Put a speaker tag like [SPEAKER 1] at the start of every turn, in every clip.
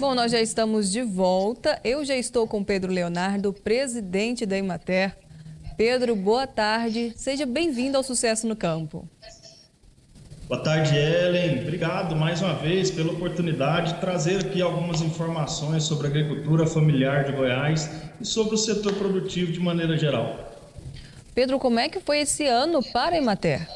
[SPEAKER 1] Bom, nós já estamos de volta. Eu já estou com Pedro Leonardo, presidente da Emater. Pedro, boa tarde. Seja bem-vindo ao Sucesso no Campo.
[SPEAKER 2] Boa tarde, Ellen. Obrigado mais uma vez pela oportunidade de trazer aqui algumas informações sobre a agricultura familiar de Goiás e sobre o setor produtivo de maneira geral.
[SPEAKER 1] Pedro, como é que foi esse ano para a Emater?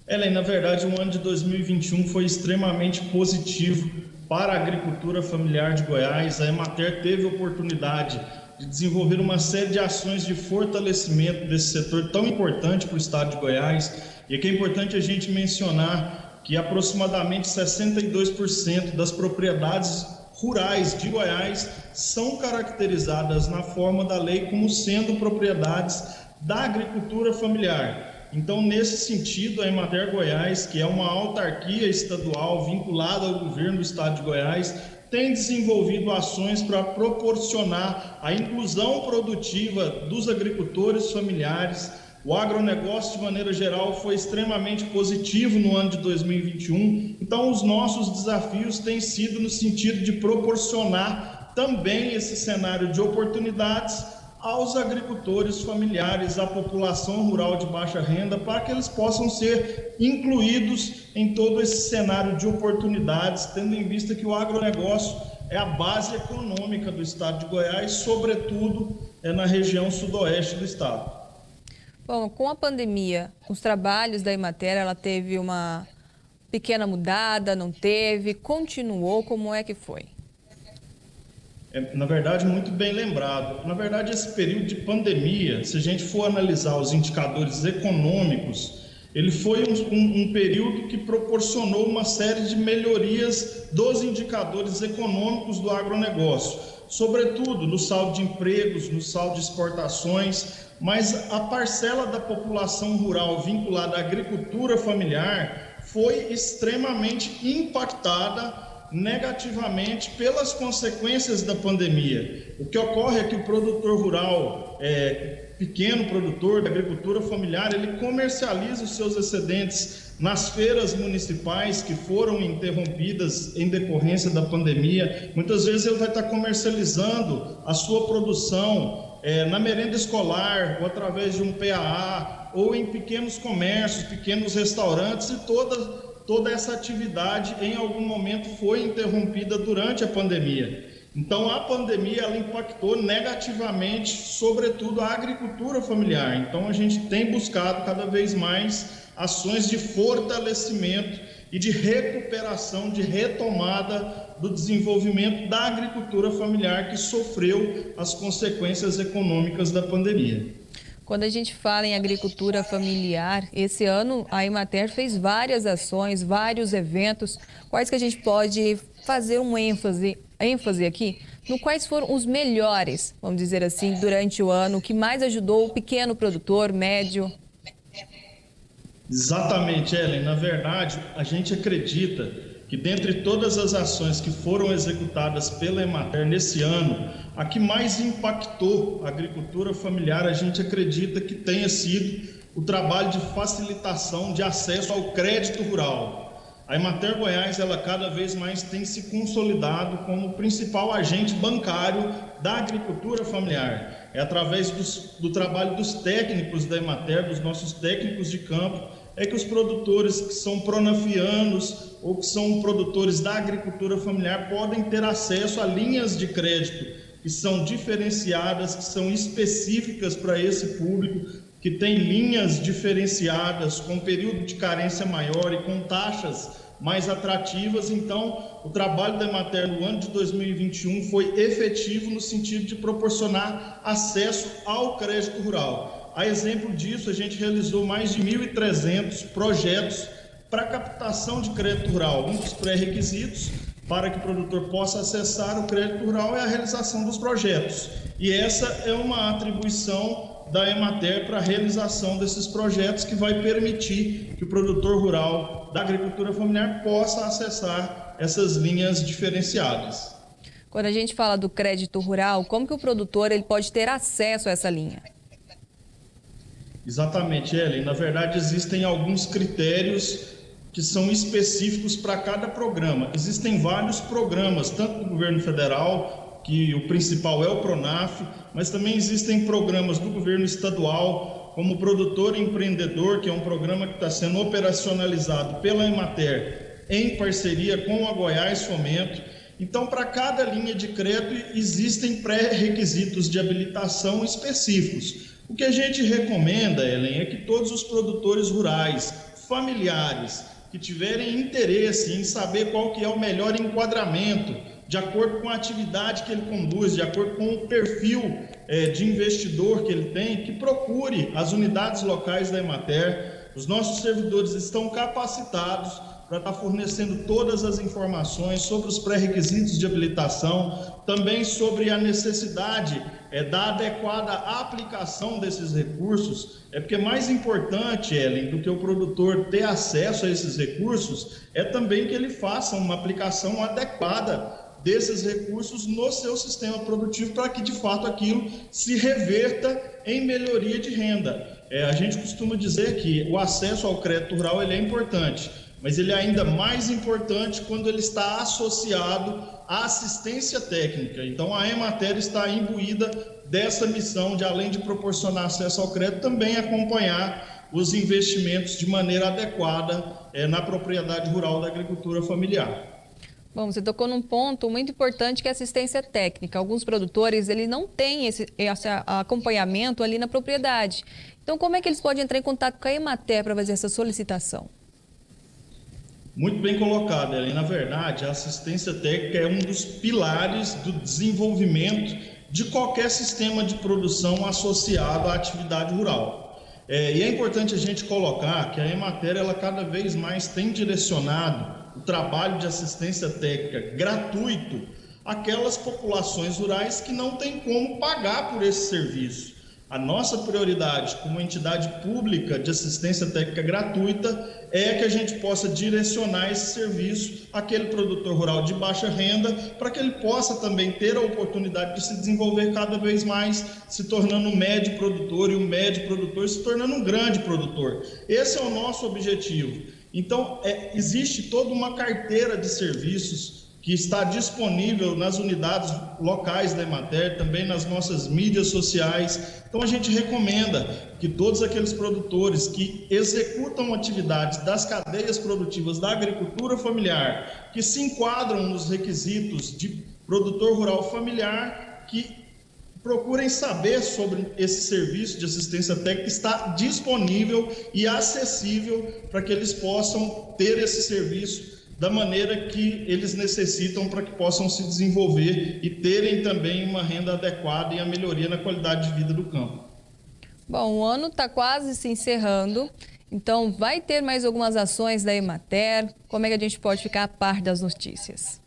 [SPEAKER 2] Ellen, na verdade, o ano de 2021 foi extremamente positivo para a agricultura familiar de Goiás. A Emater teve a oportunidade de desenvolver uma série de ações de fortalecimento desse setor tão importante para o estado de Goiás. E aqui é importante a gente mencionar que aproximadamente 62% das propriedades rurais de Goiás são caracterizadas na forma da lei como sendo propriedades da agricultura familiar. Então, nesse sentido, a Emater Goiás, que é uma autarquia estadual vinculada ao governo do estado de Goiás, tem desenvolvido ações para proporcionar a inclusão produtiva dos agricultores familiares. O agronegócio, de maneira geral, foi extremamente positivo no ano de 2021. Então, os nossos desafios têm sido no sentido de proporcionar também esse cenário de oportunidades aos agricultores familiares, à população rural de baixa renda, para que eles possam ser incluídos em todo esse cenário de oportunidades, tendo em vista que o agronegócio é a base econômica do estado de Goiás, sobretudo na região sudoeste do estado.
[SPEAKER 1] Bom, com a pandemia, os trabalhos da Emater, ela teve uma pequena mudada, não teve, continuou, como é que foi?
[SPEAKER 2] Na verdade, muito bem lembrado. Na verdade, esse período de pandemia, se a gente for analisar os indicadores econômicos, ele foi um período que proporcionou uma série de melhorias dos indicadores econômicos do agronegócio, sobretudo no saldo de empregos, no saldo de exportações, mas a parcela da população rural vinculada à agricultura familiar foi extremamente impactada negativamente pelas consequências da pandemia. O que ocorre é que o produtor rural, pequeno produtor da agricultura familiar, ele comercializa os seus excedentes nas feiras municipais que foram interrompidas em decorrência da pandemia. Muitas vezes ele vai estar comercializando a sua produção na merenda escolar, ou através de um PAA, ou em pequenos comércios, pequenos restaurantes, e toda essa atividade em algum momento foi interrompida durante a pandemia. Então a pandemia ela impactou negativamente, sobretudo a agricultura familiar. Então a gente tem buscado cada vez mais ações de fortalecimento e de recuperação, de retomada do desenvolvimento da agricultura familiar que sofreu as consequências econômicas da pandemia.
[SPEAKER 1] Quando a gente fala em agricultura familiar, esse ano a Emater fez várias ações, vários eventos. Quais que a gente pode fazer um ênfase aqui? No quais foram os melhores, vamos dizer assim, durante o ano, que mais ajudou o pequeno produtor, médio?
[SPEAKER 2] Exatamente, Ellen. Na verdade, a gente acredita que dentre todas as ações que foram executadas pela Emater nesse ano, a que mais impactou a agricultura familiar, a gente acredita que tenha sido o trabalho de facilitação de acesso ao crédito rural. A Emater Goiás, ela cada vez mais tem se consolidado como o principal agente bancário da agricultura familiar. É através do trabalho dos técnicos da Emater, dos nossos técnicos de campo, é que os produtores que são pronafianos ou que são produtores da agricultura familiar podem ter acesso a linhas de crédito que são diferenciadas, que são específicas para esse público, que tem linhas diferenciadas, com período de carência maior e com taxas mais atrativas. Então, o trabalho da Emater no ano de 2021 foi efetivo no sentido de proporcionar acesso ao crédito rural. A exemplo disso, a gente realizou mais de 1.300 projetos para captação de crédito rural. Um dos pré-requisitos para que o produtor possa acessar o crédito rural é a realização dos projetos. E essa é uma atribuição da Emater para a realização desses projetos, que vai permitir que o produtor rural da agricultura familiar possa acessar essas linhas diferenciadas.
[SPEAKER 1] Quando a gente fala do crédito rural, como que o produtor ele pode ter acesso a essa linha?
[SPEAKER 2] Exatamente, Ellen. Na verdade, existem alguns critérios que são específicos para cada programa. Existem vários programas, tanto do governo federal, que o principal é o PRONAF, mas também existem programas do governo estadual, como o Produtor Empreendedor, que é um programa que está sendo operacionalizado pela Emater em parceria com a Goiás Fomento. Então, para cada linha de crédito, existem pré-requisitos de habilitação específicos. O que a gente recomenda, Ellen, é que todos os produtores rurais, familiares, que tiverem interesse em saber qual que é o melhor enquadramento, de acordo com a atividade que ele conduz, de acordo com o perfil de investidor que ele tem, que procure as unidades locais da Emater. Os nossos servidores estão capacitados para estar fornecendo todas as informações sobre os pré-requisitos de habilitação, também sobre a necessidade da adequada aplicação desses recursos. Porque mais importante, Ellen, do que o produtor ter acesso a esses recursos, é também que ele faça uma aplicação adequada desses recursos no seu sistema produtivo, para que de fato aquilo se reverta em melhoria de renda. A gente costuma dizer que o acesso ao crédito rural ele é importante, mas ele é ainda mais importante quando ele está associado à assistência técnica. Então a Emater está imbuída dessa missão de, além de proporcionar acesso ao crédito, também acompanhar os investimentos de maneira adequada na propriedade rural da agricultura familiar.
[SPEAKER 1] Bom, você tocou num ponto muito importante, que é a assistência técnica. Alguns produtores ele não têm esse acompanhamento ali na propriedade. Então, como é que eles podem entrar em contato com a Emater para fazer essa solicitação?
[SPEAKER 2] Muito bem colocado, Ellen. Na verdade, a assistência técnica é um dos pilares do desenvolvimento de qualquer sistema de produção associado à atividade rural. E é importante a gente colocar que a Emater, ela cada vez mais tem direcionado o trabalho de assistência técnica gratuito àquelas populações rurais que não têm como pagar por esse serviço. A nossa prioridade como entidade pública de assistência técnica gratuita é que a gente possa direcionar esse serviço àquele produtor rural de baixa renda, para que ele possa também ter a oportunidade de se desenvolver cada vez mais, se tornando um médio produtor, e o médio produtor se tornando um grande produtor. Esse é o nosso objetivo. Então, existe toda uma carteira de serviços que está disponível nas unidades locais da Emater, também nas nossas mídias sociais. Então, a gente recomenda que todos aqueles produtores que executam atividades das cadeias produtivas da agricultura familiar, que se enquadram nos requisitos de produtor rural familiar, que procurem saber sobre esse serviço de assistência técnica. Está disponível e acessível para que eles possam ter esse serviço da maneira que eles necessitam, para que possam se desenvolver e terem também uma renda adequada e a melhoria na qualidade de vida do campo.
[SPEAKER 1] Bom, o ano está quase se encerrando, então vai ter mais algumas ações da Emater. Como é que a gente pode ficar a par das notícias?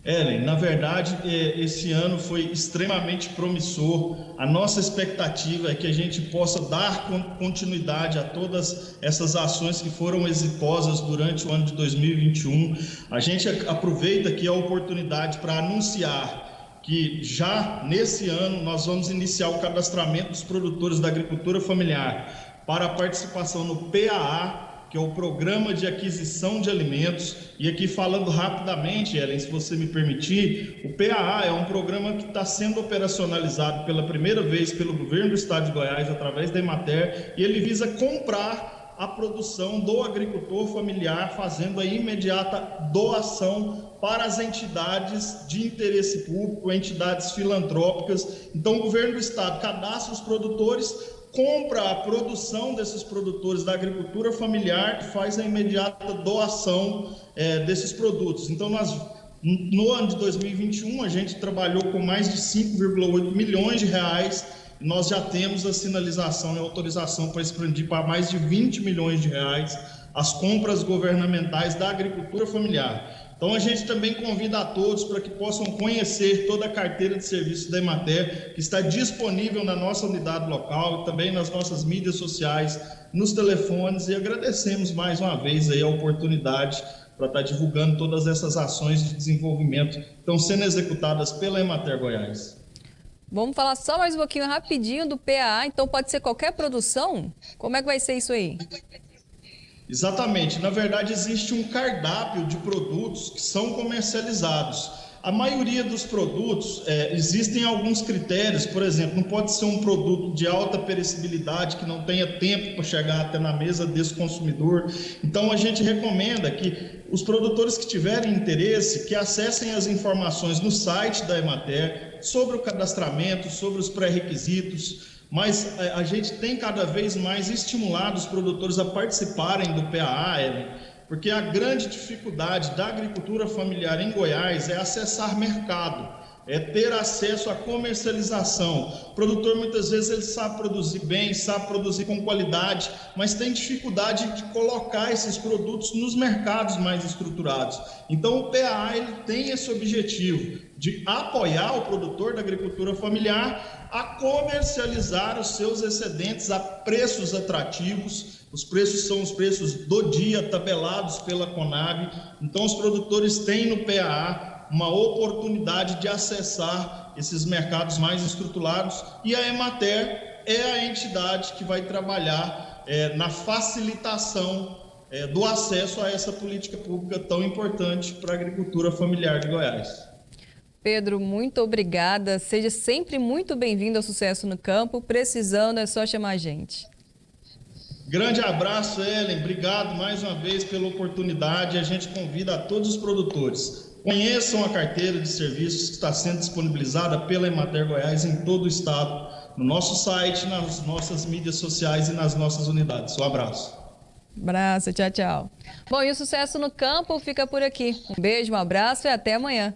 [SPEAKER 2] Ellen, na verdade, esse ano foi extremamente promissor. A nossa expectativa é que a gente possa dar continuidade a todas essas ações que foram exitosas durante o ano de 2021. A gente aproveita aqui a oportunidade para anunciar que já nesse ano nós vamos iniciar o cadastramento dos produtores da agricultura familiar para a participação no PAA, que é o Programa de Aquisição de Alimentos. E aqui falando rapidamente, Ellen, se você me permitir, o PAA é um programa que está sendo operacionalizado pela primeira vez pelo governo do estado de Goiás, através da Emater, e ele visa comprar a produção do agricultor familiar, fazendo a imediata doação para as entidades de interesse público, entidades filantrópicas. Então, o governo do estado cadastra os produtores, compra a produção desses produtores da agricultura familiar e faz a imediata doação desses produtos. Então, no ano de 2021, a gente trabalhou com mais de 5,8 milhões de reais. Nós já temos a sinalização e autorização para expandir para mais de 20 milhões de reais as compras governamentais da agricultura familiar. Então, a gente também convida a todos para que possam conhecer toda a carteira de serviços da Emater, que está disponível na nossa unidade local e também nas nossas mídias sociais, nos telefones, e agradecemos mais uma vez aí a oportunidade para estar divulgando todas essas ações de desenvolvimento que estão sendo executadas pela Emater Goiás.
[SPEAKER 1] Vamos falar só mais um pouquinho rapidinho do PAA, então pode ser qualquer produção? Como é que vai ser isso aí?
[SPEAKER 2] Exatamente. Na verdade, existe um cardápio de produtos que são comercializados. A maioria dos produtos, existem alguns critérios, por exemplo, não pode ser um produto de alta perecibilidade, que não tenha tempo para chegar até na mesa desse consumidor. Então, a gente recomenda que os produtores que tiverem interesse, que acessem as informações no site da Emater, sobre o cadastramento, sobre os pré-requisitos, mas a gente tem cada vez mais estimulado os produtores a participarem do PAA, Ellen, porque a grande dificuldade da agricultura familiar em Goiás é acessar mercado, é ter acesso à comercialização. O produtor muitas vezes ele sabe produzir bem, sabe produzir com qualidade, mas tem dificuldade de colocar esses produtos nos mercados mais estruturados. Então o PAA ele tem esse objetivo de apoiar o produtor da agricultura familiar a comercializar os seus excedentes a preços atrativos. Os preços são os preços do dia, tabelados pela Conab. Então, os produtores têm no PAA uma oportunidade de acessar esses mercados mais estruturados, e a Emater é a entidade que vai trabalhar na facilitação do acesso a essa política pública tão importante para a agricultura familiar de Goiás.
[SPEAKER 1] Pedro, muito obrigada. Seja sempre muito bem-vindo ao Sucesso no Campo. Precisando, é só chamar a gente.
[SPEAKER 2] Grande abraço, Ellen. Obrigado mais uma vez pela oportunidade. A gente convida a todos os produtores. Conheçam a carteira de serviços que está sendo disponibilizada pela Emater Goiás em todo o estado, no nosso site, nas nossas mídias sociais e nas nossas unidades. Um abraço.
[SPEAKER 1] Abraço, tchau, tchau. Bom, e o Sucesso no Campo fica por aqui. Um beijo, um abraço e até amanhã.